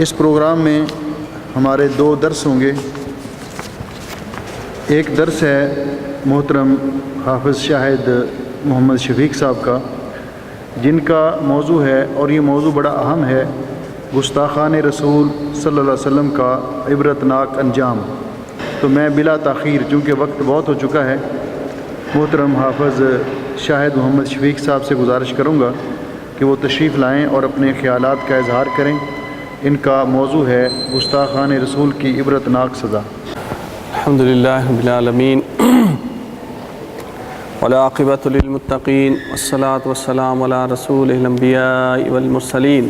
اس programme میں ہمارے 2 درس ہوں گے۔ ایک درس ہے محترم حافظ شاہد محمد شفیق صاحب کا، جن کا موضوع ہے، اور یہ موضوع بڑا اہم ہے، گستاخان رسول صلی اللہ علیہ وسلم کا عبرتناک انجام۔ تو میں بلا تاخیر، چونکہ وقت بہت ہو چکا ہے، محترم حافظ شاہد محمد شفیق صاحب سے گزارش کروں گا کہ وہ تشریف لائیں اور اپنے خیالات کا اظہار کریں۔ ان کا موضوع ہے گستاخان رسول کی عبرتناک سزا۔ الحمدللہ رب العالمین والعاقبۃ للمتقین والصلاة والسلام علی رسول الانبیاء والمرسلین،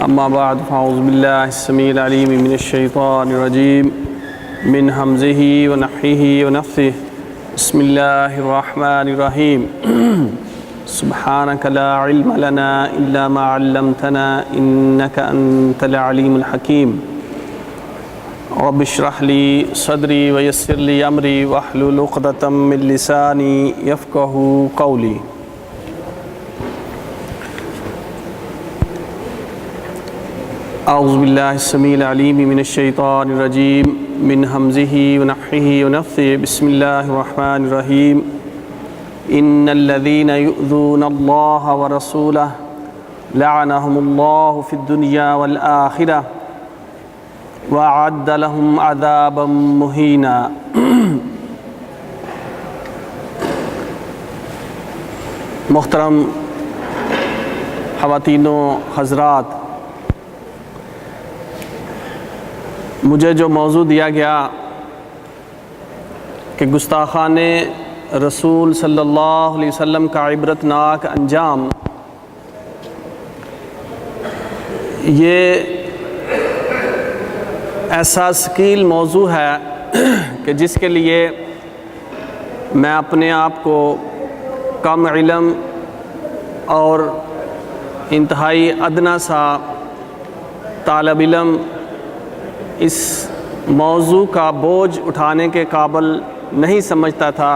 اما بعد فاعوذ باللہ السمیع العلیم من الشیطان الرجیم من حمزہ ونفخہ ونفثہ، بسم اللہ الرحمن الرحیم، سبحانک لا علم لنا الا ما علمتنا انک انت العلیم الحکیم، رب اشرح لی صدری ویسر لی امری واحلل عقدۃ من لسانی یفقہوا قولی۔ اعوذ باللہ السمیع العلیم من الشیطان الرجیم من حمزہ ونفخہ ونفثہ، بسم اللہ الرحمن الرحیم، ان الذین یؤذون اللہ ورسولہ لعنہم اللہ فی الدنیا والآخرہ وَأَعَدَّ لَهُمْ عَذَابًا مُهِينًا۔ محترم خواتین و حضرات، مجھے جو موضوع دیا گیا کہ گستاخان رسول صلی اللہ علیہ وسلم کا عبرتناک انجام، یہ ایسا ثقیل موضوع ہے کہ جس کے لیے میں اپنے آپ کو کم علم اور انتہائی ادنا سا طالب علم اس موضوع کا بوجھ اٹھانے کے قابل نہیں سمجھتا تھا،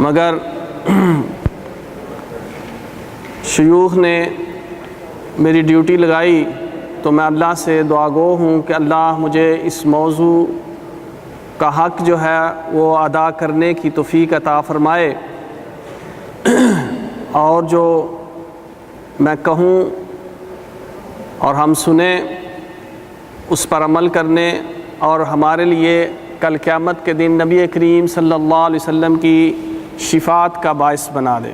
مگر شیوخ نے میری ڈیوٹی لگائی تو میں اللہ سے دعا گو ہوں کہ اللہ مجھے اس موضوع کا حق جو ہے وہ ادا کرنے کی توفیق عطا فرمائے، اور جو میں کہوں اور ہم سنیں اس پر عمل کرنے، اور ہمارے لیے کل قیامت کے دن نبی کریم صلی اللہ علیہ وسلم کی شفاعت کا باعث بنا دے۔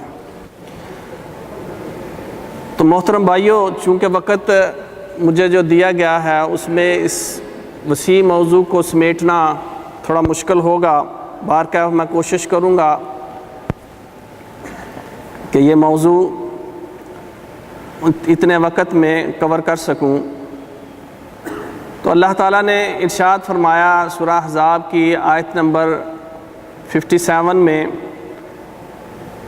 تو محترم بھائیوں، چونکہ وقت مجھے جو دیا گیا ہے اس میں اس وسیع موضوع کو سمیٹنا تھوڑا مشکل ہوگا، بہرکیف میں کوشش کروں گا کہ یہ موضوع اتنے وقت میں کور کر سکوں۔ تو اللہ تعالیٰ نے ارشاد فرمایا سورہ احزاب کی آیت نمبر 57 میں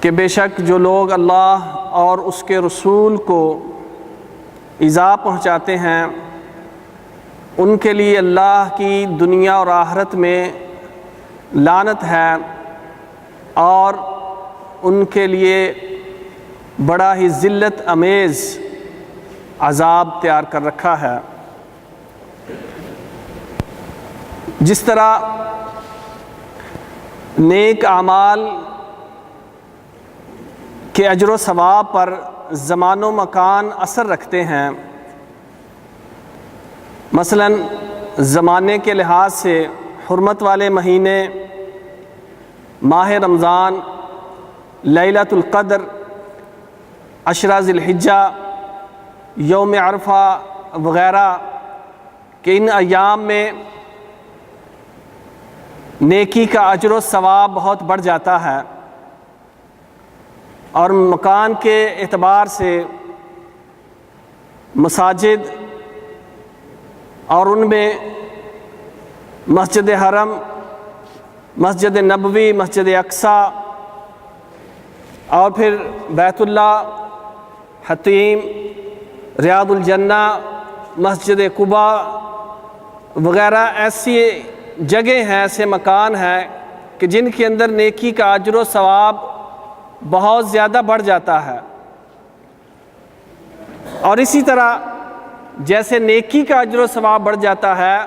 کہ بے شک جو لوگ اللہ اور اس کے رسول کو ایذا پہنچاتے ہیں ان کے لیے اللہ کی دنیا اور آخرت میں لعنت ہے، اور ان کے لیے بڑا ہی ذلت امیز عذاب تیار کر رکھا ہے۔ جس طرح نیک اعمال کے اجر و ثواب پر زمان و مکان اثر رکھتے ہیں، مثلا زمانے کے لحاظ سے حرمت والے مہینے، ماہ رمضان، لیلۃ القدر، عشرہ ذی الحجہ، یوم عرفہ وغیرہ کہ ان ایام میں نیکی کا اجر و ثواب بہت بڑھ جاتا ہے، اور مکان کے اعتبار سے مساجد اور ان میں مسجد حرم، مسجد نبوی، مسجد اقصیٰ، اور پھر بیت اللہ، حتیم، ریاض الجنہ، مسجد قباء وغیرہ ایسی جگہیں ہیں، ایسے مکان ہیں کہ جن کے اندر نیکی کا اجر و ثواب بہت زیادہ بڑھ جاتا ہے۔ اور اسی طرح جیسے نیکی کا اجر و ثواب بڑھ جاتا ہے،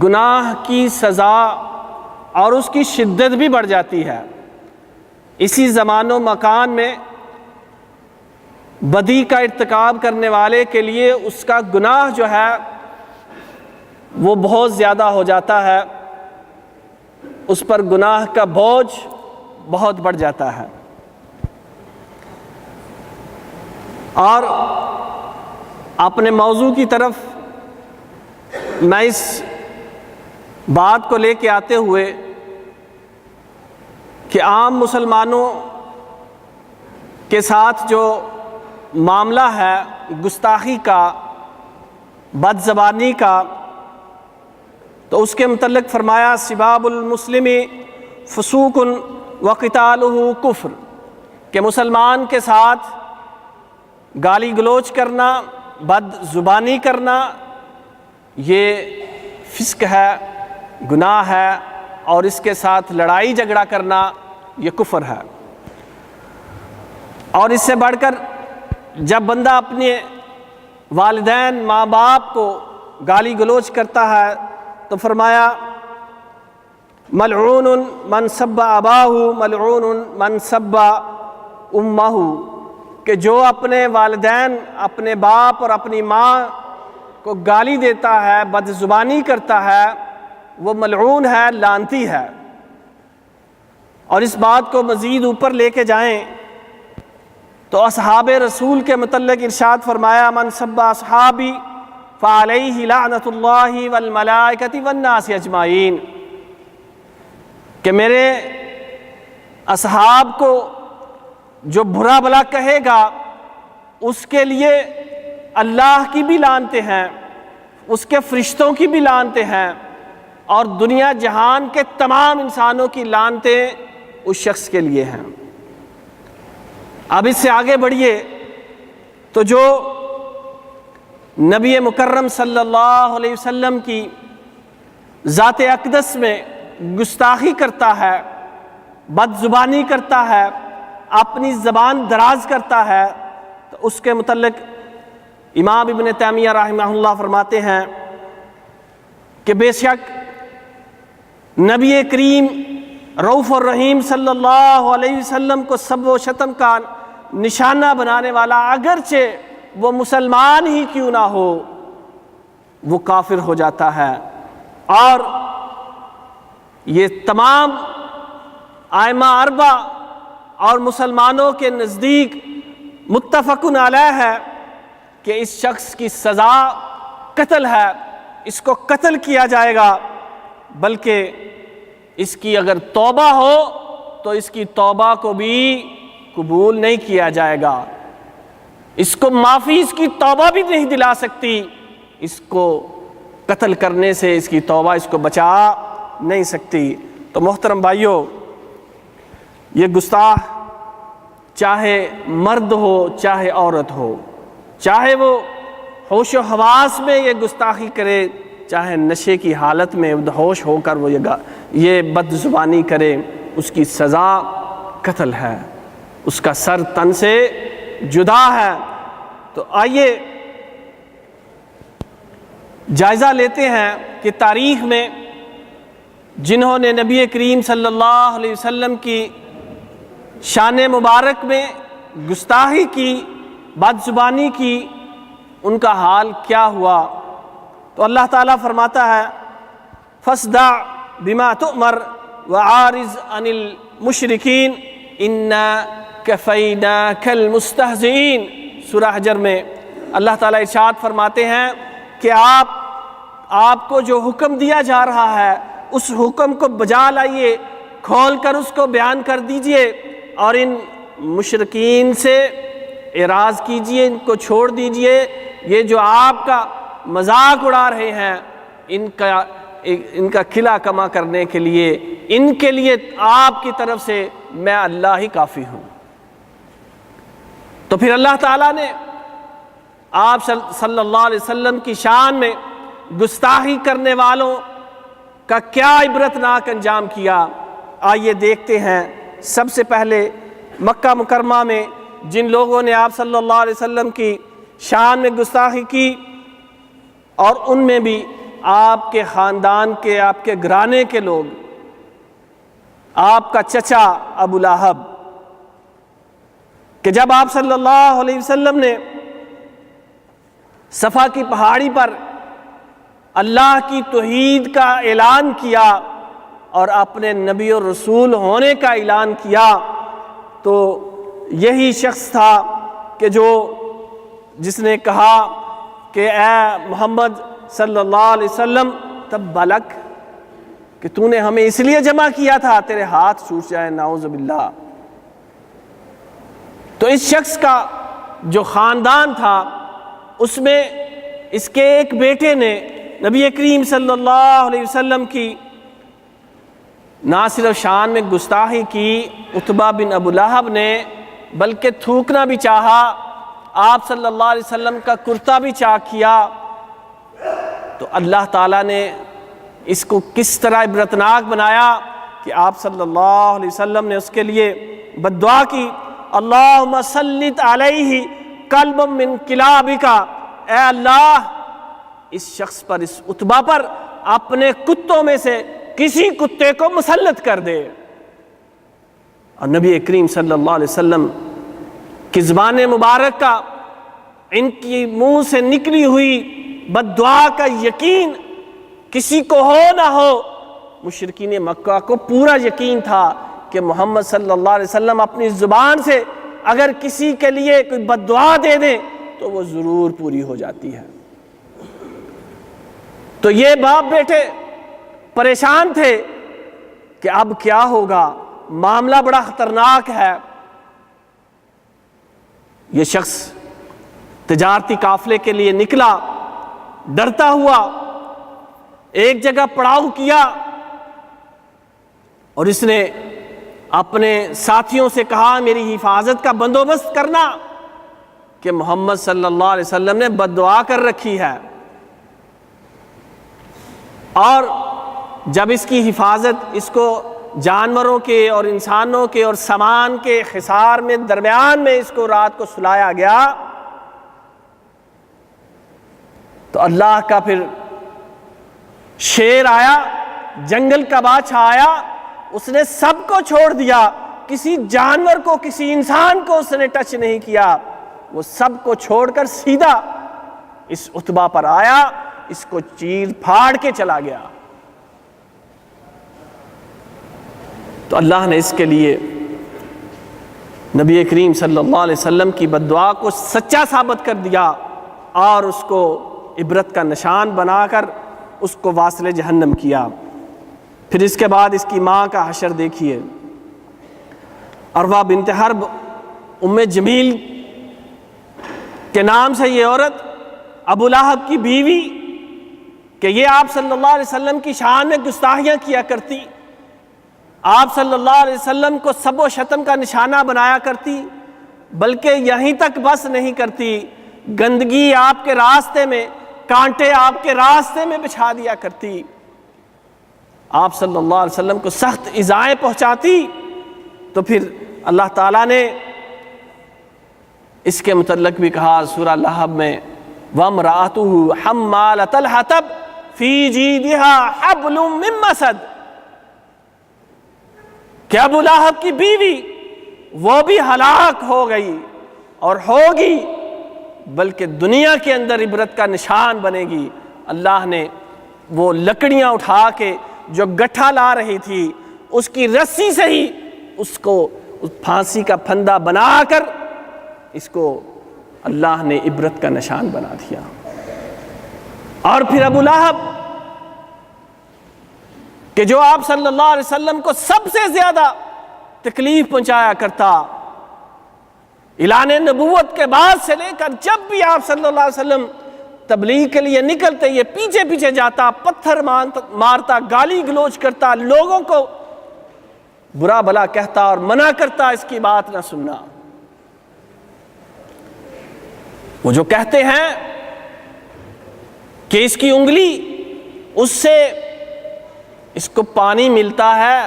گناہ کی سزا اور اس کی شدت بھی بڑھ جاتی ہے۔ اسی زمان و مکان میں بدی کا ارتکاب کرنے والے کے لیے اس کا گناہ جو ہے وہ بہت زیادہ ہو جاتا ہے، اس پر گناہ کا بوجھ بہت بڑھ جاتا ہے۔ اور اپنے موضوع کی طرف میں اس بات کو لے کے آتے ہوئے کہ عام مسلمانوں کے ساتھ جو معاملہ ہے گستاخی کا، بد زبانی کا، تو اس کے متعلق فرمایا سباب المسلم فسوق وقتالہ کفر، کہ مسلمان کے ساتھ گالی گلوچ کرنا، بد زبانی کرنا، یہ فسق ہے، گناہ ہے، اور اس کے ساتھ لڑائی جھگڑا کرنا یہ کفر ہے۔ اور اس سے بڑھ کر جب بندہ اپنے والدین ماں باپ کو گالی گلوچ کرتا ہے تو فرمایا ملعون من سب اباہ ملعون من سب امہ، کہ جو اپنے والدین، اپنے باپ اور اپنی ماں کو گالی دیتا ہے، بد زبانی کرتا ہے، وہ ملعون ہے، لعنتی ہے۔ اور اس بات کو مزید اوپر لے کے جائیں تو اصحاب رسول کے متعلق ارشاد فرمایا من سب اصحابی فعلیہ لعنت اللہ والملائکۃ والناس اجمعین، کہ میرے اصحاب کو جو برا بھلا کہے گا اس کے لیے اللہ کی بھی لعنتیں ہیں، اس کے فرشتوں کی بھی لعنتیں ہیں، اور دنیا جہان کے تمام انسانوں کی لعنتیں اس شخص کے لیے ہیں۔ اب اس سے آگے بڑھیے تو جو نبی مکرم صلی اللہ علیہ وسلم کی ذات اقدس میں گستاخی کرتا ہے، بد زبانی کرتا ہے، اپنی زبان دراز کرتا ہے، تو اس کے متعلق امام ابن تیمیہ رحمہ اللہ فرماتے ہیں کہ بے شک نبی کریم رؤوف الرحیم صلی اللہ علیہ وسلم کو سب و شتم کا نشانہ بنانے والا اگرچہ وہ مسلمان ہی کیوں نہ ہو وہ کافر ہو جاتا ہے۔ اور یہ تمام ائمہ اربعہ اور مسلمانوں کے نزدیک متفق علیہ ہے کہ اس شخص کی سزا قتل ہے، اس کو قتل کیا جائے گا، بلکہ اس کی اگر توبہ ہو تو اس کی توبہ کو بھی قبول نہیں کیا جائے گا، اس کو معافی، اس کی توبہ بھی نہیں دلا سکتی، اس کو قتل کرنے سے اس کی توبہ اس کو بچا نہیں سکتی۔ تو محترم بھائیوں، یہ گستاخ چاہے مرد ہو چاہے عورت ہو، چاہے وہ ہوش و حواس میں یہ گستاخی کرے، چاہے نشے کی حالت میں ہوش ہو کر وہ یہ بد زبانی کرے، اس کی سزا قتل ہے، اس کا سر تن سے جدا ہے۔ تو آئیے جائزہ لیتے ہیں کہ تاریخ میں جنہوں نے نبی کریم صلی اللہ علیہ وسلم کی شان مبارک میں گستاخی کی، بد زبانی کی، ان کا حال کیا ہوا۔ تو اللہ تعالیٰ فرماتا ہے فَاصْدَعْ بِمَا تُؤْمَرْ وَعَارِضْ عَنِ الْمُشْرِكِينَ إِنَّا كَفَيْنَاكَ الْمُسْتَهْزِئِينَ۔ سورہ حجر میں اللہ تعالیٰ ارشاد فرماتے ہیں کہ آپ کو جو حکم دیا جا رہا ہے اس حکم کو بجا لائیے، کھول کر اس کو بیان کر دیجئے، اور ان مشرکین سے اعراض کیجئے، ان کو چھوڑ دیجئے، یہ جو آپ کا مذاق اڑا رہے ہیں ان کا کھلا کما کرنے کے لیے، ان کے لیے آپ کی طرف سے میں اللہ ہی کافی ہوں۔ تو پھر اللہ تعالیٰ نے آپ صلی اللہ علیہ وسلم کی شان میں گستاخی کرنے والوں کا کیا عبرتناک انجام کیا، آئیے دیکھتے ہیں۔ سب سے پہلے مکہ مکرمہ میں جن لوگوں نے آپ صلی اللہ علیہ وسلم کی شان میں گستاخی کی، اور ان میں بھی آپ کے خاندان کے، آپ کے گھرانے کے لوگ، آپ کا چچا ابو لہب، کہ جب آپ صلی اللہ علیہ وسلم نے صفا کی پہاڑی پر اللہ کی توحید کا اعلان کیا اور اپنے نبی اور رسول ہونے کا اعلان کیا، تو یہی شخص تھا کہ جس نے کہا کہ اے محمد صلی اللہ علیہ وسلم تب بلک، کہ تو نے ہمیں اس لیے جمع کیا تھا تیرے ہاتھ چھوٹ جائے، نعوذ باللہ۔ تو اس شخص کا جو خاندان تھا اس میں اس کے ایک بیٹے نے نبی کریم صلی اللہ علیہ وسلم کی نہ صرف شان میں گستاخی کی، عتبہ بن ابو لہب نے، بلکہ تھوکنا بھی چاہا، آپ صلی اللہ علیہ وسلم کا کرتا بھی چاک کیا۔ تو اللہ تعالیٰ نے اس کو کس طرح عبرتناک بنایا کہ آپ صلی اللہ علیہ وسلم نے اس کے لیے بد دعا کی، اللہم سلط علیہ کلبا من کلابک، اے اللہ اس شخص پر، اس عتبہ پر اپنے کتوں میں سے کسی کتے کو مسلط کر دے۔ اور نبی کریم صلی اللہ علیہ وسلم کی زبان مبارک کا، ان کی منہ سے نکلی ہوئی بد دعا کا یقین کسی کو ہو نہ ہو، مشرکین مکہ کو پورا یقین تھا کہ محمد صلی اللہ علیہ وسلم اپنی زبان سے اگر کسی کے لیے کوئی بد دعا دے دیں تو وہ ضرور پوری ہو جاتی ہے۔ تو یہ باپ بیٹے پریشان تھے کہ اب کیا ہوگا، معاملہ بڑا خطرناک ہے۔ یہ شخص تجارتی قافلے کے لیے نکلا، ڈرتا ہوا، ایک جگہ پڑاؤ کیا، اور اس نے اپنے ساتھیوں سے کہا میری حفاظت کا بندوبست کرنا، کہ محمد صلی اللہ علیہ وسلم نے بد دعا کر رکھی ہے۔ اور جب اس کی حفاظت، اس کو جانوروں کے اور انسانوں کے اور سامان کے حصار میں درمیان میں اس کو رات کو سلایا گیا، تو اللہ کا پھر شیر آیا، جنگل کا بادشاہ آیا، اس نے سب کو چھوڑ دیا، کسی جانور کو، کسی انسان کو اس نے ٹچ نہیں کیا، وہ سب کو چھوڑ کر سیدھا اس عتبہ پر آیا، اس کو چیر پھاڑ کے چلا گیا۔ تو اللہ نے اس کے لیے نبی کریم صلی اللہ علیہ وسلم کی بد دعا کو سچا ثابت کر دیا، اور اس کو عبرت کا نشان بنا کر اس کو واصل جہنم کیا۔ پھر اس کے بعد اس کی ماں کا حشر دیکھیے، عروہ بنت حرب، ام جمیل کے نام سے یہ عورت، ابو لہب کی بیوی، کہ یہ آپ صلی اللہ علیہ وسلم کی شان میں گستاخیاں کیا کرتی، آپ صلی اللہ علیہ وسلم کو سب و شتم کا نشانہ بنایا کرتی، بلکہ یہیں تک بس نہیں کرتی، گندگی آپ کے راستے میں، کانٹے آپ کے راستے میں بچھا دیا کرتی، آپ صلی اللہ علیہ وسلم کو سخت ایذائیں پہنچاتی۔ تو پھر اللہ تعالیٰ نے اس کے متعلق بھی کہا سورہ لہب میں، وَامْرَأَتُهُ حَمَّالَةَ الْحَطَبِ فِي جِيدِهَا حَبْلٌ مِّن مَّسَدٍ، کہ ابو لہب کی بیوی وہ بھی ہلاک ہو گئی اور ہوگی، بلکہ دنیا کے اندر عبرت کا نشان بنے گی۔ اللہ نے وہ لکڑیاں اٹھا کے جو گٹھا لا رہی تھی، اس کی رسی سے ہی اس کو پھانسی کا پھندا بنا کر اس کو اللہ نے عبرت کا نشان بنا دیا۔ اور پھر ابو لہب کہ جو آپ صلی اللہ علیہ وسلم کو سب سے زیادہ تکلیف پہنچایا کرتا، اعلان نبوت کے بعد سے لے کر جب بھی آپ صلی اللہ علیہ وسلم تبلیغ کے لیے نکلتے، یہ پیچھے پیچھے جاتا، پتھر مارتا، گالی گلوچ کرتا، لوگوں کو برا بھلا کہتا اور منع کرتا اس کی بات نہ سننا۔ وہ جو کہتے ہیں کہ اس کی انگلی، اس سے اس کو پانی ملتا ہے،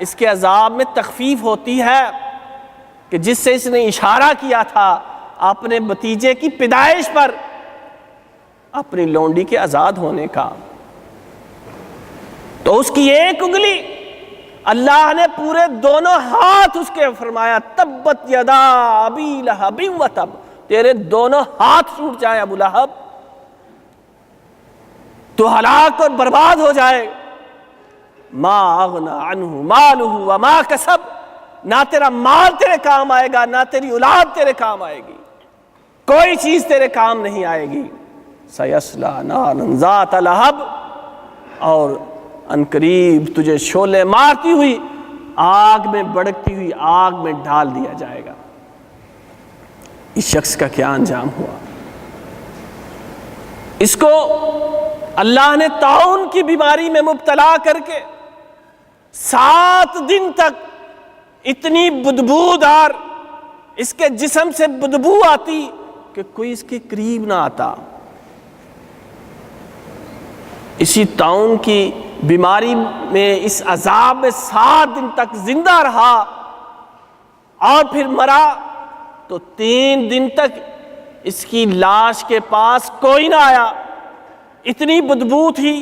اس کے عذاب میں تخفیف ہوتی ہے، کہ جس سے اس نے اشارہ کیا تھا اپنے بھتیجے کی پیدائش پر اپنی لونڈی کے آزاد ہونے کا، تو اس کی ایک انگلی اللہ نے پورے دونوں ہاتھ اس کے فرمایا تبت یدا ابی لہب و تب، تیرے دونوں ہاتھ ٹوٹ جائیں ابو لہب، تو ہلاک اور برباد ہو جائے. ما اغنى عنہ مالہ وما کسب، نہ تیرا مال تیرے کام آئے گا، نہ تیری اولاد تیرے کام آئے گی، کوئی چیز تیرے کام نہیں آئے گی. سیصلی نارا ذات لہب، اور عنقریب تجھے شعلے مارتی ہوئی آگ میں بڑکتی ہوئی آگ میں ڈال دیا جائے گا. اس شخص کا کیا انجام ہوا؟ اس کو اللہ نے طاعون کی بیماری میں مبتلا کر کے 7 دن تک اتنی بدبودار اس کے جسم سے بدبو آتی کہ کوئی اس کے قریب نہ آتا. اسی طاعون کی بیماری میں اس عذاب میں 7 دن تک زندہ رہا اور پھر مرا، تو 3 دن تک اس کی لاش کے پاس کوئی نہ آیا. اتنی بدبو تھی،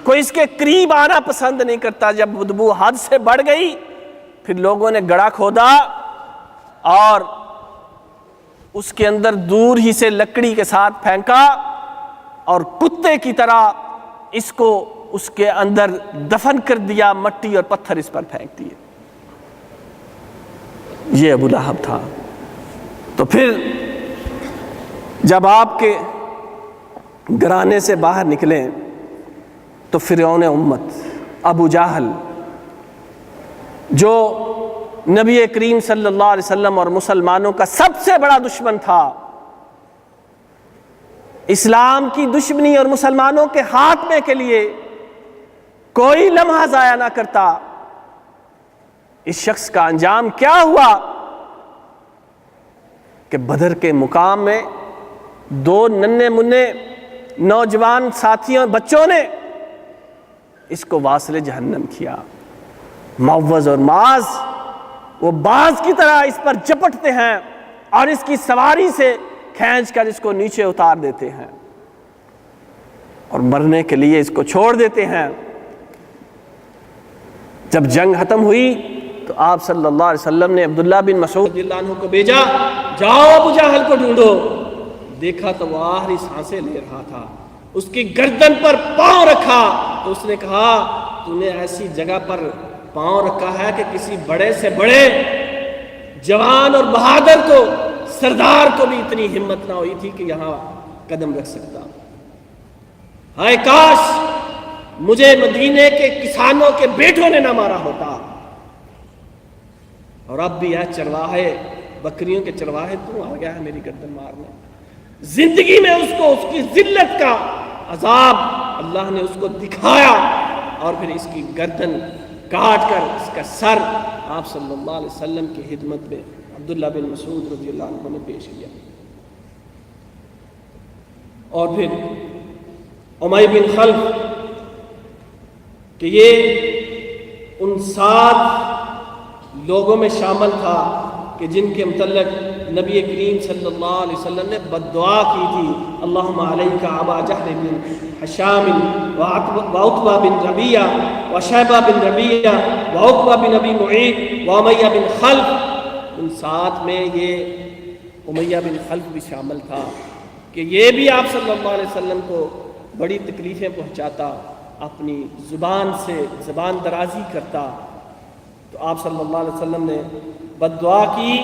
کوئی اس کے قریب آنا پسند نہیں کرتا. جب بدبو حد سے بڑھ گئی پھر لوگوں نے گڑھا کھودا اور اس کے اندر دور ہی سے لکڑی کے ساتھ پھینکا اور کتے کی طرح اس کو اس کے اندر دفن کر دیا، مٹی اور پتھر اس پر پھینک دیے. یہ ابو لہب تھا. تو پھر جب آپ کے گھرانے سے باہر نکلے تو فرعون امت ابو جہل، جو نبی کریم صلی اللہ علیہ وسلم اور مسلمانوں کا سب سے بڑا دشمن تھا، اسلام کی دشمنی اور مسلمانوں کے خاتمے کے لیے کوئی لمحہ ضائع نہ کرتا، اس شخص کا انجام کیا ہوا کہ بدر کے مقام میں 2 ننھے منھے نوجوان ساتھیوں بچوں نے اس کو واصل جہنم کیا. معوذ اور معاذ وہ باز کی طرح اس پر جپٹتے ہیں اور اس کی سواری سے کھینچ کر اس کو نیچے اتار دیتے ہیں اور مرنے کے لیے اس کو چھوڑ دیتے ہیں. جب جنگ ختم ہوئی تو آپ صلی اللہ علیہ وسلم نے عبداللہ بن مسعود رضی اللہ عنہ کو بھیجا، جاؤ ابو جہل کو ڈھونڈو. دیکھا تو وہ آخری سانسیں لے رہا تھا، اس کی گردن پر پاؤں رکھا تو اس نے کہا تو نے ایسی جگہ پر پاؤں رکھا ہے کہ کسی بڑے سے بڑے جوان اور بہادر کو، سردار کو بھی اتنی ہمت نہ ہوئی تھی کہ یہاں قدم رکھ سکتا. ہائے کاش مجھے مدینے کے کسانوں کے بیٹوں نے نہ مارا ہوتا. اور اب بھی ہے چرواہے، بکریوں کے چرواہے تو آ گیا ہے میری گردن مارنے. زندگی میں اس کو اس کی ذلت کا عذاب اللہ نے اس کو دکھایا اور پھر اس کی گردن کاٹ کر اس کا سر آپ صلی اللہ علیہ وسلم کی خدمت میں عبداللہ بن مسعود رضی اللہ عنہ نے پیش کیا. اور پھر امیہ بن خلف کہ یہ ان 7 لوگوں میں شامل تھا کہ جن کے متعلق نبی کریم صلی اللہ علیہ وسلم نے بد دعا کی تھی، اللہم علیک ابا جہل بن حشام وعتبہ بن ربیعہ وشیبہ بن ربیعہ وعقبہ بن ابی معیط وامیہ بن خلف. ان 7 میں یہ امیہ بن خلف بھی شامل تھا کہ یہ بھی آپ صلی اللہ علیہ وسلم کو بڑی تکلیفیں پہنچاتا، اپنی زبان سے زبان درازی کرتا. تو آپ صلی اللہ علیہ وسلم نے بد دعا کی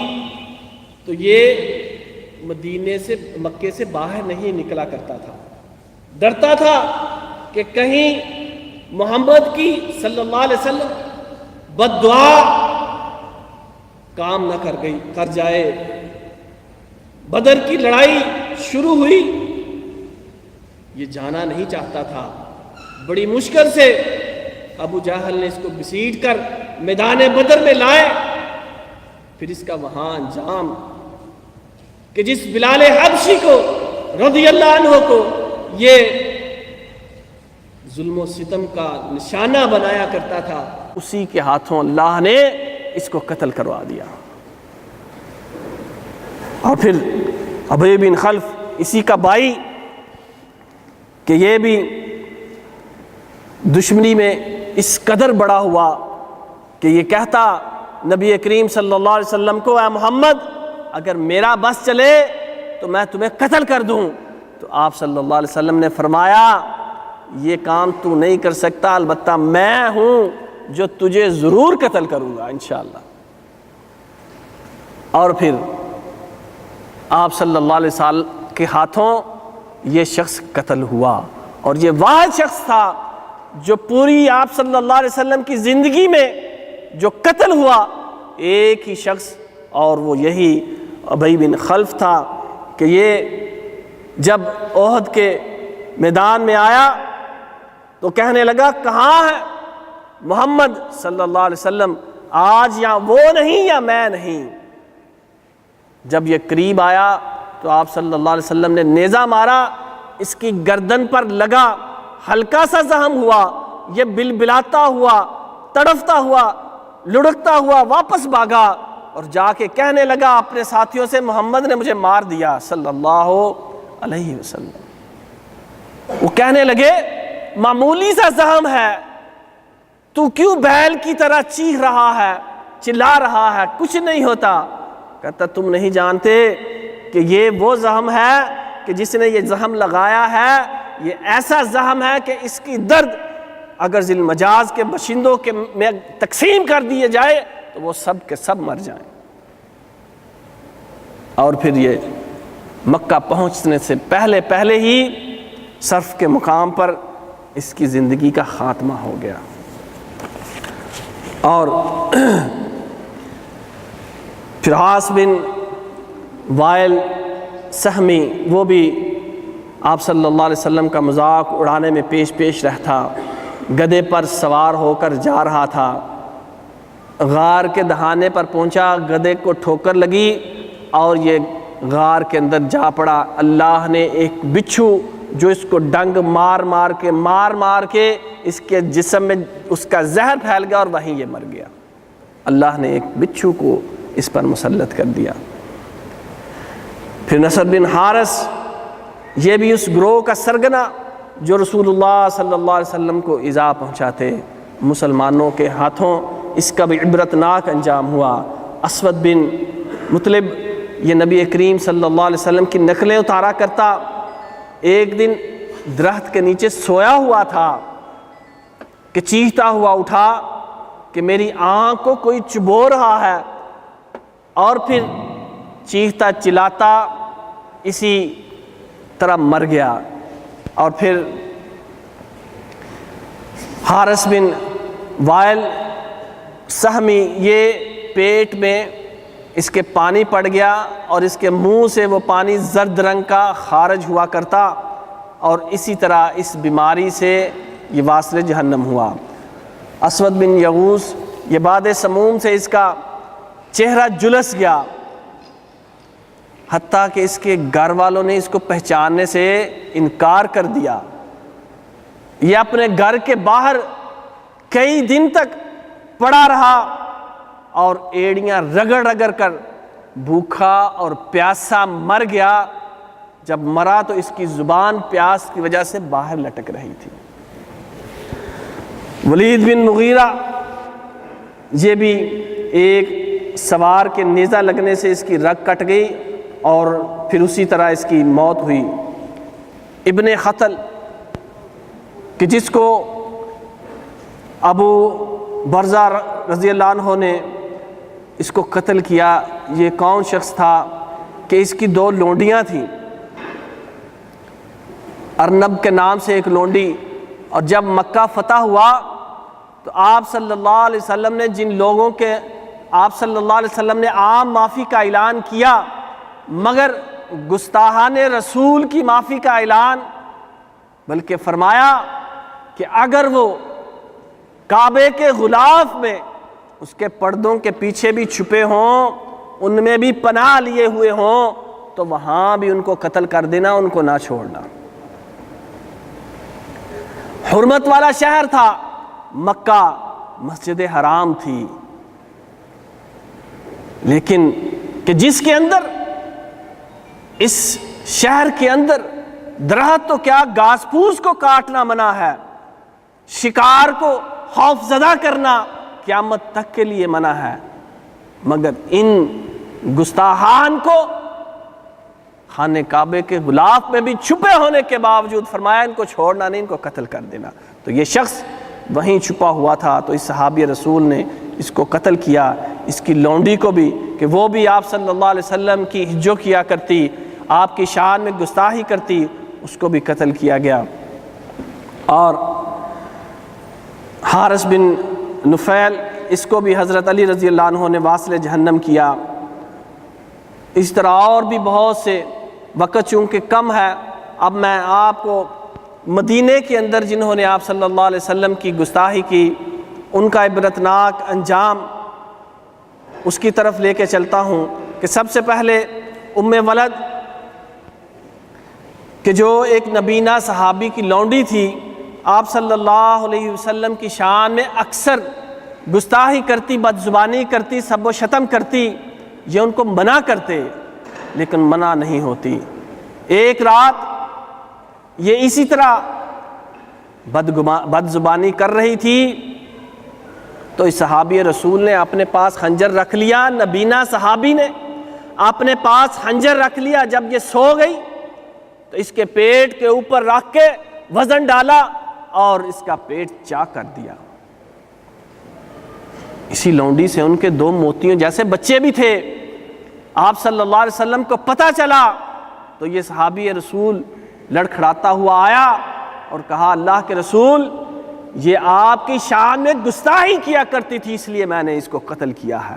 تو یہ مدینے سے مکے سے باہر نہیں نکلا کرتا تھا، ڈرتا تھا کہ کہیں محمد کی صلی اللہ علیہ وسلم بد دعا کام نہ کر جائے. بدر کی لڑائی شروع ہوئی، یہ جانا نہیں چاہتا تھا. بڑی مشکل سے ابو جہل نے اس کو بسیٹ کر میدان بدر میں لائے. پھر اس کا وہاں انجام کہ جس بلال حبشی کو رضی اللہ عنہ کو یہ ظلم و ستم کا نشانہ بنایا کرتا تھا، اسی کے ہاتھوں اللہ نے اس کو قتل کروا دیا. اور پھر ابی بن خلف اسی کا بھائی کہ یہ بھی دشمنی میں اس قدر بڑا ہوا کہ یہ کہتا نبی کریم صلی اللہ علیہ وسلم کو، اے محمد اگر میرا بس چلے تو میں تمہیں قتل کر دوں. تو آپ صلی اللہ علیہ وسلم نے فرمایا یہ کام تو نہیں کر سکتا، البتہ میں ہوں جو تجھے ضرور قتل کروں گا انشاءاللہ. اور پھر آپ صلی اللہ علیہ وسلم کے ہاتھوں یہ شخص قتل ہوا، اور یہ واحد شخص تھا جو پوری آپ صلی اللہ علیہ وسلم کی زندگی میں جو قتل ہوا، ایک ہی شخص، اور وہ یہی ابی بن خلف تھا کہ یہ جب احد کے میدان میں آیا تو کہنے لگا کہاں ہے محمد صلی اللہ علیہ وسلم، آج یا وہ نہیں یا میں نہیں. جب یہ قریب آیا تو آپ صلی اللہ علیہ وسلم نے نیزہ مارا، اس کی گردن پر لگا، ہلکا سا زخم ہوا، یہ بلبلاتا ہوا، تڑفتا ہوا، لڑکتا ہوا واپس بھاگا اور جا کے کہنے لگا اپنے ساتھیوں سے محمد نے مجھے مار دیا صلی اللہ علیہ وسلم. وہ کہنے لگے معمولی سا زخم ہے، تو کیوں بیل کی طرح چیخ رہا ہے، چلا رہا ہے، کچھ نہیں ہوتا. کہتا تم نہیں جانتے کہ یہ وہ زخم ہے کہ جس نے یہ زخم لگایا ہے، یہ ایسا زخم ہے کہ اس کی درد اگر ذی المجاز کے باشندوں کے میں تقسیم کر دیے جائے تو وہ سب کے سب مر جائیں. اور پھر یہ مکہ پہنچنے سے پہلے ہی صرف کے مقام پر اس کی زندگی کا خاتمہ ہو گیا. اور پھر عاص بن وائل سہمی، وہ بھی آپ صلی اللہ علیہ وسلم کا مذاق اڑانے میں پیش رہتا، گدھے پر سوار ہو کر جا رہا تھا، غار کے دہانے پر پہنچا، گدھے کو ٹھوکر لگی اور یہ غار کے اندر جا پڑا. اللہ نے ایک بچھو جو اس کو ڈنگ مار کے اس کے جسم میں اس کا زہر پھیل گیا اور وہیں یہ مر گیا. اللہ نے ایک بچھو کو اس پر مسلط کر دیا. پھر نصر بن حارث، یہ بھی اس گروہ کا سرگنا جو رسول اللہ صلی اللہ علیہ وسلم کو ایذا پہنچاتے، مسلمانوں کے ہاتھوں اس کا بھی عبرتناک انجام ہوا. اسود بن مطلب، یہ نبی کریم صلی اللہ علیہ وسلم کی نقلیں اتارا کرتا، ایک دن درخت کے نیچے سویا ہوا تھا کہ چیختا ہوا اٹھا کہ میری آنکھ کو کوئی چبو رہا ہے، اور پھر چیختا چلاتا اسی طرح مر گیا. اور پھر حارث بن وائل سہمی، یہ پیٹ میں اس کے پانی پڑ گیا اور اس کے منہ سے وہ پانی زرد رنگ کا خارج ہوا کرتا، اور اسی طرح اس بیماری سے یہ واصل جہنم ہوا. اسود بن یغوث، یہ باد سموم سے اس کا چہرہ جلس گیا، حتیٰ کہ اس کے گھر والوں نے اس کو پہچاننے سے انکار کر دیا. یہ اپنے گھر کے باہر کئی دن تک پڑا رہا اور ایڑیاں رگڑ کر بھوکا اور پیاسا مر گیا. جب مرا تو اس کی زبان پیاس کی وجہ سے باہر لٹک رہی تھی. ولید بن مغیرہ، یہ بھی ایک سوار کے نیزہ لگنے سے اس کی رگ کٹ گئی اور پھر اسی طرح اس کی موت ہوئی. ابن خطل کہ جس کو ابو برزہ رضی اللہ عنہ نے اس کو قتل کیا، یہ کون شخص تھا کہ اس کی 2 لونڈیاں تھیں، ارنب کے نام سے ایک لونڈی. اور جب مکہ فتح ہوا تو آپ صلی اللہ علیہ وسلم نے جن لوگوں کے آپ صلی اللہ علیہ وسلم نے عام معافی کا اعلان کیا، مگر گستاحان رسول کی معافی کا اعلان، بلکہ فرمایا کہ اگر وہ کعبے کے غلاف میں اس کے پردوں کے پیچھے بھی چھپے ہوں، ان میں بھی پناہ لیے ہوئے ہوں، تو وہاں بھی ان کو قتل کر دینا، ان کو نہ چھوڑنا. حرمت والا شہر تھا مکہ، مسجد حرام تھی، لیکن کہ جس کے اندر اس شہر کے اندر درخت تو کیا گھاس پھوس کو کاٹنا منع ہے، شکار کو خوف زدہ کرنا قیامت تک کے لیے منع ہے، مگر ان گستاخان کو خانہ کعبے کے غلاف میں بھی چھپے ہونے کے باوجود فرمایا ان کو چھوڑنا نہیں، ان کو قتل کر دینا۔ تو یہ شخص وہیں چھپا ہوا تھا، تو اس صحابی رسول نے اس کو قتل کیا، اس کی لونڈی کو بھی، کہ وہ بھی آپ صلی اللہ علیہ وسلم کی ہجو کیا کرتی، آپ کی شان میں گستاخی کرتی، اس کو بھی قتل کیا گیا۔ اور حارث بن نفیل، اس کو بھی حضرت علی رضی اللہ عنہ نے واصل جہنم کیا۔ اس طرح اور بھی بہت سے، وقت چونکہ کم ہے، اب میں آپ کو مدینے کے اندر جنہوں نے آپ صلی اللہ علیہ وسلم کی گستاخی کی ان کا عبرتناک انجام اس کی طرف لے کے چلتا ہوں کہ سب سے پہلے ام ولد کہ جو ایک نبینہ صحابی کی لونڈی تھی، آپ صلی اللہ علیہ وسلم کی شان میں اکثر گستاخی کرتی، بد زبانی کرتی، سب و شتم کرتی، یہ ان کو منع کرتے لیکن منع نہیں ہوتی۔ ایک رات یہ اسی طرح بد زبانی کر رہی تھی تو اس صحابی رسول نے اپنے پاس خنجر رکھ لیا، نبینہ صحابی نے اپنے پاس خنجر رکھ لیا۔ جب یہ سو گئی تو اس کے پیٹ کے اوپر رکھ کے وزن ڈالا اور اس کا پیٹ چاک کر دیا۔ اسی لونڈی سے ان کے دو موتیوں جیسے بچے بھی تھے۔ آپ صلی اللہ علیہ وسلم کو پتہ چلا تو یہ صحابی رسول لڑکھڑاتا ہوا آیا اور کہا، اللہ کے رسول، یہ آپ کی شان میں گستاخی کیا کرتی تھی، اس لیے میں نے اس کو قتل کیا ہے۔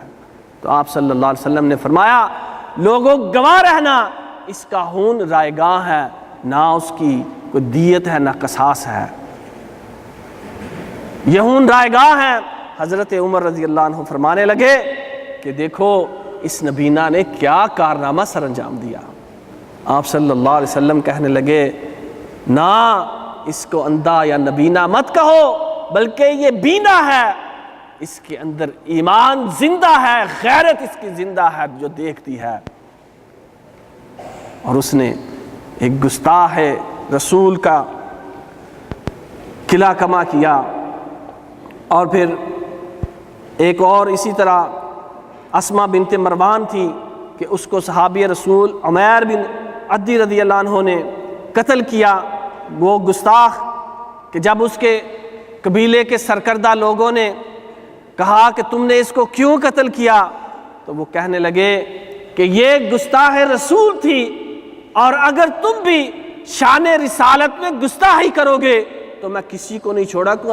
تو آپ صلی اللہ علیہ وسلم نے فرمایا، لوگوں گواہ رہنا، اس کا خون رائگاں ہے، نہ اس کی کوئی دیت ہے نہ قصاص ہے، یہ خون رائگاں ہے۔ حضرت عمر رضی اللہ عنہ فرمانے لگے کہ دیکھو اس نبینہ نے کیا کارنامہ سر انجام دیا۔ آپ صلی اللہ علیہ وسلم کہنے لگے، نہ اس کو اندھا یا نبینہ مت کہو، بلکہ یہ بینا ہے، اس کے اندر ایمان زندہ ہے، غیرت اس کی زندہ ہے جو دیکھتی ہے۔ اور اس نے ایک گستاخ رسول کا قلعہ کما کیا۔ اور پھر ایک اور اسی طرح اسماء بنت مروان تھی کہ اس کو صحابی رسول عمیر بن عدی رضی اللہ عنہ نے قتل کیا۔ وہ گستاخ کہ جب اس کے قبیلے کے سرکردہ لوگوں نے کہا کہ تم نے اس کو کیوں قتل کیا، تو وہ کہنے لگے کہ یہ گستاخ رسول تھی، اور اگر تم بھی شان رسالت میں گستاخی کرو گے تو میں کسی کو نہیں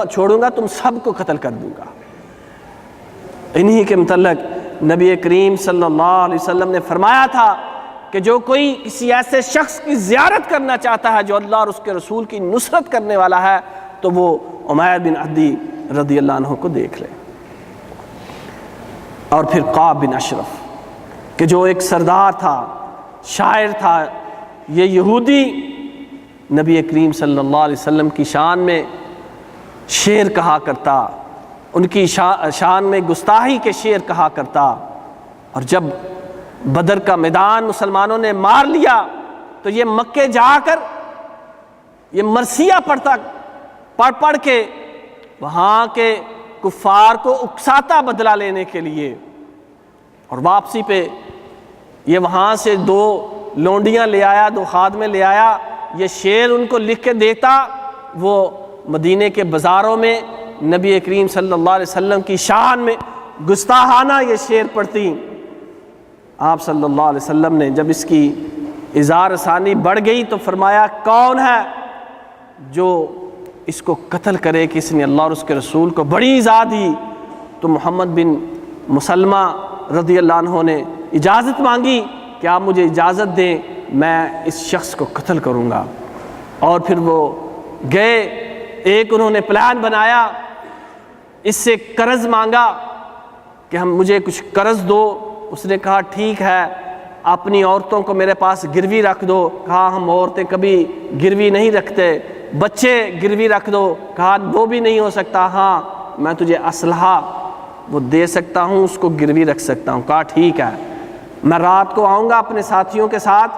چھوڑوں گا، تم سب کو قتل کر دوں گا۔ انہی کے متعلق نبی کریم صلی اللہ علیہ وسلم نے فرمایا تھا کہ جو کوئی کسی ایسے شخص کی زیارت کرنا چاہتا ہے جو اللہ اور اس کے رسول کی نصرت کرنے والا ہے تو وہ عمیر بن عدی رضی اللہ عنہ کو دیکھ لے۔ اور پھر قعب بن اشرف کہ جو ایک سردار تھا، شاعر تھا، یہ یہودی نبی کریم صلی اللہ علیہ وسلم کی شان میں شعر کہا کرتا، ان کی شان میں گستاخی کے شعر کہا کرتا۔ اور جب بدر کا میدان مسلمانوں نے مار لیا تو یہ مکے جا کر یہ مرثیہ پڑھ کے وہاں کے کفار کو اکساتا بدلہ لینے کے لیے، اور واپسی پہ یہ وہاں سے 2 لونڈیاں لے آیا، 2 خادمیں لے آیا، یہ شعر ان کو لکھ کے دیتا، وہ مدینے کے بازاروں میں نبی کریم صلی اللہ علیہ وسلم کی شان میں گستاخانہ یہ شعر پڑھتی۔ آپ صلی اللہ علیہ وسلم نے جب اس کی اظہار ثانی بڑھ گئی تو فرمایا، کون ہے جو اس کو قتل کرے کہ اس نے اللہ اور اس کے رسول کو بڑی ایذا دی؟ تو محمد بن مسلمہ رضی اللہ عنہ نے اجازت مانگی کہ آپ مجھے اجازت دیں، میں اس شخص کو قتل کروں گا۔ اور پھر وہ گئے، ایک انہوں نے پلان بنایا، اس سے قرض مانگا کہ مجھے کچھ قرض دو۔ اس نے کہا ٹھیک ہے، اپنی عورتوں کو میرے پاس گروی رکھ دو۔ کہا ہم عورتیں کبھی گروی نہیں رکھتے۔ بچے گروی رکھ دو۔ کہا وہ بھی نہیں ہو سکتا۔ ہاں میں تجھے اسلحہ وہ دے سکتا ہوں، اس کو گروی رکھ سکتا ہوں۔ کہا ٹھیک ہے، میں رات کو آؤں گا اپنے ساتھیوں کے ساتھ،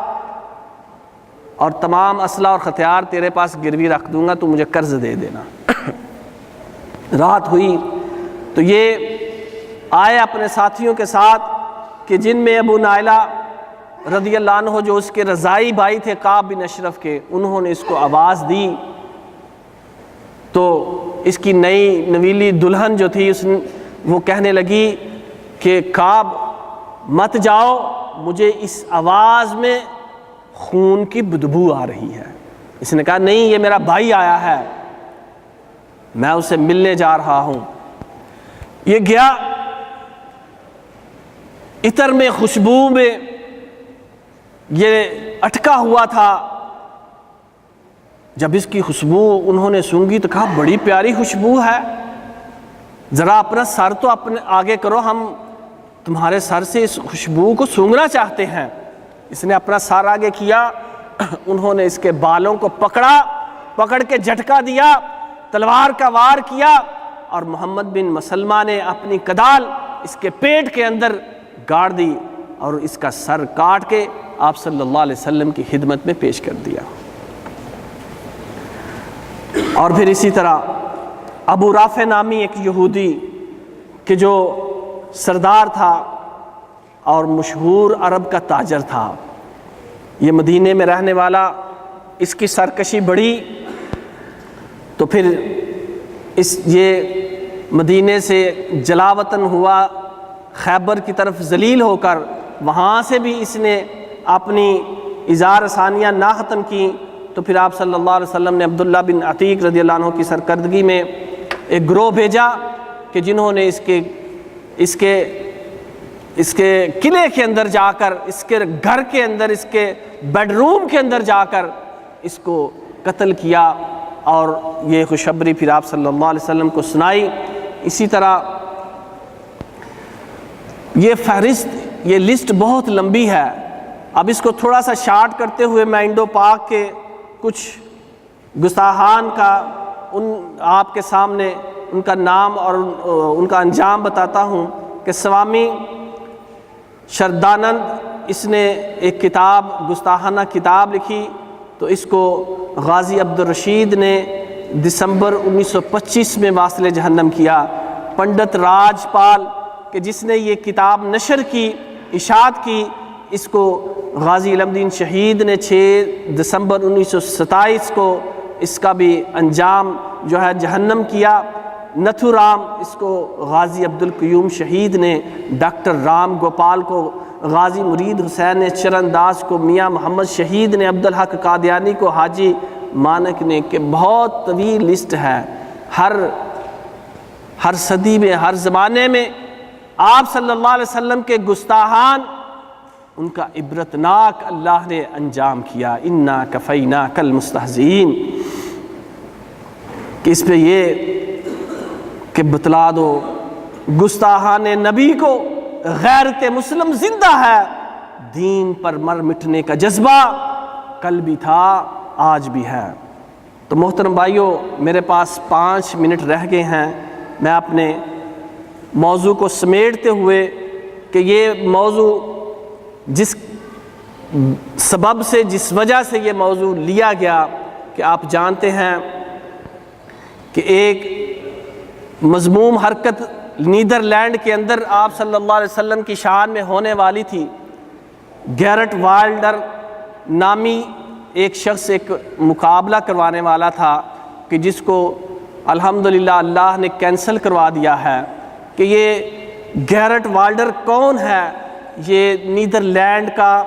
اور تمام اسلحہ اور ہتھیار تیرے پاس گروی رکھ دوں گا، تو مجھے قرض دے دینا۔ رات ہوئی تو یہ آئے اپنے ساتھیوں کے ساتھ، کہ جن میں ابو نائلہ رضی اللہ عنہ جو اس کے رضائی بھائی تھے کعب بن اشرف کے، انہوں نے اس کو آواز دی تو اس کی نئی نویلی دلہن جو تھی وہ کہنے لگی کہ کعب مت جاؤ، مجھے اس آواز میں خون کی بدبو آ رہی ہے۔ اس نے کہا نہیں، یہ میرا بھائی آیا ہے، میں اسے ملنے جا رہا ہوں۔ یہ گیا، عطر میں خوشبو میں یہ اٹکا ہوا تھا۔ جب اس کی خوشبو انہوں نے سونگھی تو کہا بڑی پیاری خوشبو ہے، ذرا اپنا سر تو اپنے آگے کرو، ہم تمہارے سر سے اس خوشبو کو سونگھنا چاہتے ہیں۔ اس نے اپنا سر آگے کیا، انہوں نے اس کے بالوں کو پکڑ کے جھٹکا دیا، تلوار کا وار کیا، اور محمد بن مسلمہ نے اپنی کدال اس کے پیٹ کے اندر گاڑ دی اور اس کا سر کاٹ کے آپ صلی اللہ علیہ وسلم کی خدمت میں پیش کر دیا۔ اور پھر اسی طرح ابو رافع نامی ایک یہودی کہ جو سردار تھا اور مشہور عرب کا تاجر تھا، یہ مدینے میں رہنے والا، اس کی سرکشی بڑھی تو پھر یہ مدینے سے جلاوطن ہوا، خیبر کی طرف ذلیل ہو کر، وہاں سے بھی اس نے اپنی اظہار ثانیہ نہ ختم کی۔ تو پھر آپ صلی اللہ علیہ وسلم نے عبداللہ بن عتیق رضی اللہ عنہ کی سرکردگی میں ایک گروہ بھیجا کہ جنہوں نے اس کے قلعے کے اندر جا کر، اس کے گھر کے اندر، اس کے بیڈ روم کے اندر جا کر اس کو قتل کیا، اور یہ خوشخبری پھر آپ صلی اللہ علیہ وسلم کو سنائی۔ اسی طرح یہ فہرست، یہ لسٹ بہت لمبی ہے، اب اس کو تھوڑا سا شارٹ کرتے ہوئے میں انڈو پاک کے کچھ گستاحان کا آپ کے سامنے ان کا نام اور ان کا انجام بتاتا ہوں کہ سوامی شردانند اس نے ایک کتاب، گستاحانہ کتاب لکھی، تو اس کو غازی عبدالرشید نے دسمبر 1925 میں واصل جہنم کیا۔ پنڈت راج پال کہ جس نے یہ کتاب نشر کی، اشاعت کی، اس کو غازی علم دین شہید نے 6 دسمبر 1927 کو اس کا بھی انجام جو ہے جہنم کیا۔ نتھو رام، اس کو غازی عبدالقیوم شہید نے، ڈاکٹر رام گوپال کو غازی مرید حسین نے، چرن داس کو میاں محمد شہید نے، عبدالحق قادیانی کو حاجی مانک نے، کہ بہت طویل لسٹ ہے۔ ہر صدی میں، ہر زمانے میں آپ صلی اللہ علیہ وسلم کے گستاحان، ان کا عبرتناک اللہ نے انجام کیا۔ انا کفیناک المستہزئین، کہ اس پہ یہ کہ بتلا دو گستاحان نبی کو غیرت مسلم زندہ ہے، دین پر مر مٹنے کا جذبہ کل بھی تھا آج بھی ہے۔ تو محترم بھائیوں، میرے پاس 5 منٹ رہ گئے ہیں، میں اپنے موضوع کو سمیٹتے ہوئے کہ یہ موضوع جس سبب سے، جس وجہ سے یہ موضوع لیا گیا، کہ آپ جانتے ہیں کہ ایک مذموم حرکت نیدرلینڈ کے اندر آپ صلی اللہ علیہ وسلم کی شان میں ہونے والی تھی۔ گیرٹ وائلڈر نامی ایک شخص ایک مقابلہ کروانے والا تھا، کہ جس کو الحمدللہ اللہ نے کینسل کروا دیا ہے۔ کہ یہ گیرٹ وائلڈر کون ہے؟ یہ نیدرلینڈ کا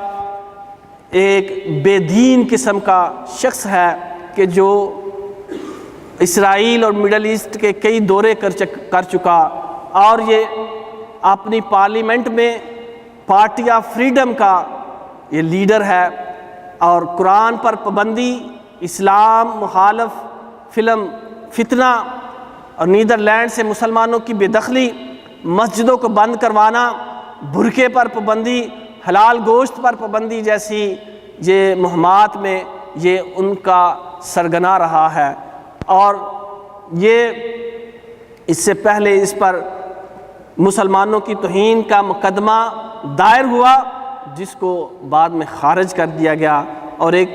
ایک بے دین قسم کا شخص ہے، کہ جو اسرائیل اور مڈل ایسٹ کے کئی دورے کر چکا، اور یہ اپنی پارلیمنٹ میں پارٹی آف فریڈم کا یہ لیڈر ہے، اور قرآن پر پابندی، اسلام مخالف فلم فتنہ، اور نیدرلینڈ سے مسلمانوں کی بے دخلی، مسجدوں کو بند کروانا، برقعے پر پابندی، حلال گوشت پر پابندی جیسی یہ مہمات میں یہ ان کا سرگنا رہا ہے۔ اور یہ اس سے پہلے اس پر مسلمانوں کی توہین کا مقدمہ دائر ہوا، جس کو بعد میں خارج کر دیا گیا، اور ایک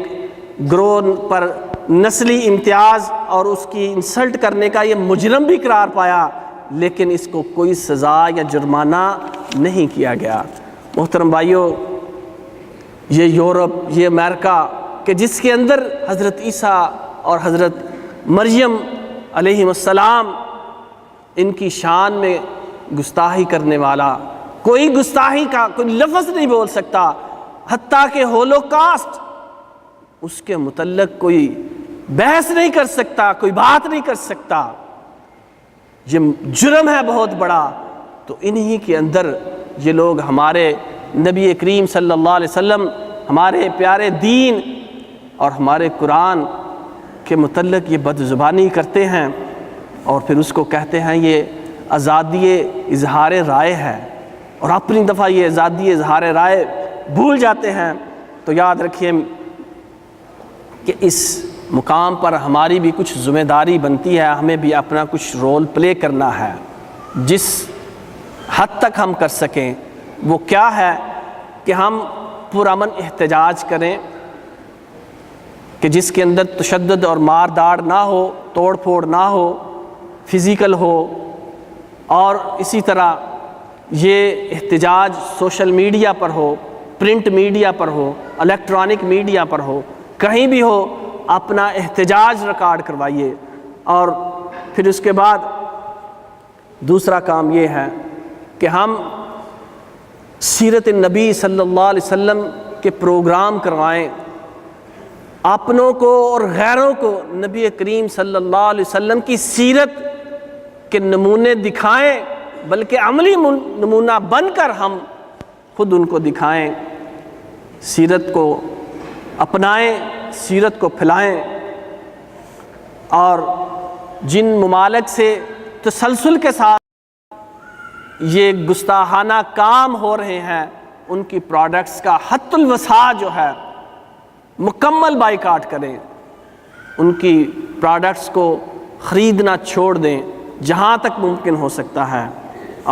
گروہ پر نسلی امتیاز اور اس کی انسلٹ کرنے کا یہ مجرم بھی قرار پایا، لیکن اس کو کوئی سزا یا جرمانہ نہیں کیا گیا۔ محترم بھائیوں، یہ یورپ، یہ امریکہ کہ جس کے اندر حضرت عیسیٰ اور حضرت مریم علیہ السلام، ان کی شان میں گستاخی کرنے والا کوئی گستاخی کا کوئی لفظ نہیں بول سکتا، حتیٰ کہ ہولوکاسٹ اس کے متعلق کوئی بحث نہیں کر سکتا، کوئی بات نہیں کر سکتا۔ یہ جرم ہے بہت بڑا۔ تو انہی کے اندر یہ لوگ ہمارے نبی کریم صلی اللہ علیہ وسلم، ہمارے پیارے دین اور ہمارے قرآن کے متعلق یہ بد زبانی کرتے ہیں، اور پھر اس کو کہتے ہیں یہ آزادی اظہار رائے ہے، اور اپنی دفعہ یہ آزادی اظہار رائے بھول جاتے ہیں۔ تو یاد رکھیے کہ اس مقام پر ہماری بھی کچھ ذمہ داری بنتی ہے، ہمیں بھی اپنا کچھ رول پلے کرنا ہے۔ جس حد تک ہم کر سکیں وہ کیا ہے کہ ہم پرامن احتجاج کریں، کہ جس کے اندر تشدد اور مار داڑ نہ ہو، توڑ پھوڑ نہ ہو، فزیکل ہو، اور اسی طرح یہ احتجاج سوشل میڈیا پر ہو، پرنٹ میڈیا پر ہو، الیکٹرانک میڈیا پر ہو، کہیں بھی ہو، اپنا احتجاج ریکارڈ کروائیے۔ اور پھر اس کے بعد دوسرا کام یہ ہے کہ ہم سیرت النبی صلی اللہ علیہ وسلم کے پروگرام کروائیں، اپنوں کو اور غیروں کو نبی کریم صلی اللہ علیہ وسلم کی سیرت کے نمونے دکھائیں، بلکہ عملی نمونہ بن کر ہم خود ان کو دکھائیں، سیرت کو اپنائیں، سیرت کو پھیلائیں۔ اور جن ممالک سے تسلسل کے ساتھ یہ گستاخانہ کام ہو رہے ہیں، ان کی پروڈکٹس کا حد الوسع جو ہے مکمل بائیکاٹ کریں، ان کی پروڈکٹس کو خریدنا چھوڑ دیں جہاں تک ممکن ہو سکتا ہے،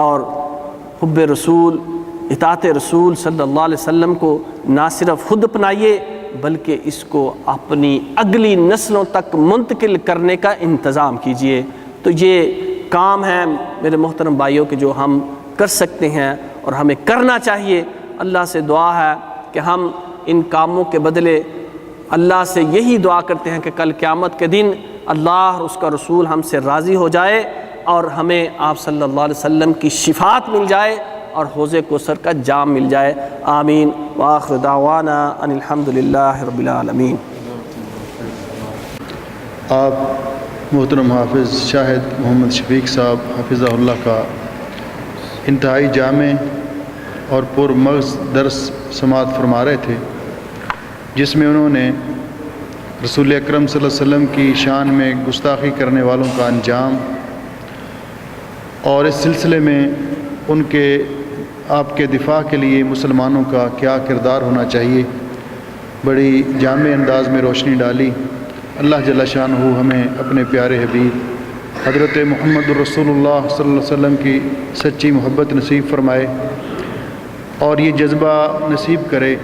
اور حب رسول، اطاعت رسول صلی اللہ علیہ وسلم کو نہ صرف خود اپنائیے بلکہ اس کو اپنی اگلی نسلوں تک منتقل کرنے کا انتظام کیجیے۔ تو یہ کام ہے میرے محترم بھائیوں کہ جو ہم کر سکتے ہیں اور ہمیں کرنا چاہیے۔ اللہ سے دعا ہے کہ ہم ان کاموں کے بدلے اللہ سے یہی دعا کرتے ہیں کہ کل قیامت کے دن اللہ اور اس کا رسول ہم سے راضی ہو جائے اور ہمیں آپ صلی اللہ علیہ وسلم کی شفاعت مل جائے اور حوض کوثر کا جام مل جائے۔ آمین۔ وآخر دعوانا ان الحمدللہ رب العالمین۔ آپ محترم حافظ شاہد محمد شفیق صاحب حفظہ اللہ کا انتہائی جامع اور پرمغز درس سماعت فرما رہے تھے، جس میں انہوں نے رسول اکرم صلی اللہ علیہ وسلم کی شان میں گستاخی کرنے والوں کا انجام اور اس سلسلے میں ان کے آپ کے دفاع کے لیے مسلمانوں کا کیا کردار ہونا چاہیے، بڑی جامع انداز میں روشنی ڈالی۔ اللہ جل شانہ ہمیں اپنے پیارے حبیب حضرت محمد الرسول اللہ صلی اللہ علیہ وسلم کی سچی محبت نصیب فرمائے اور یہ جذبہ نصیب کرے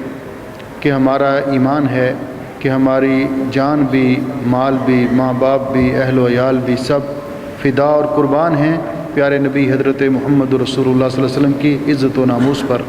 کہ ہمارا ایمان ہے کہ ہماری جان بھی، مال بھی، ماں باپ بھی، اہل و عیال بھی سب فدا اور قربان ہیں پیارے نبی حضرت محمد رسول اللہ صلی اللہ علیہ وسلم کی عزت و ناموس پر۔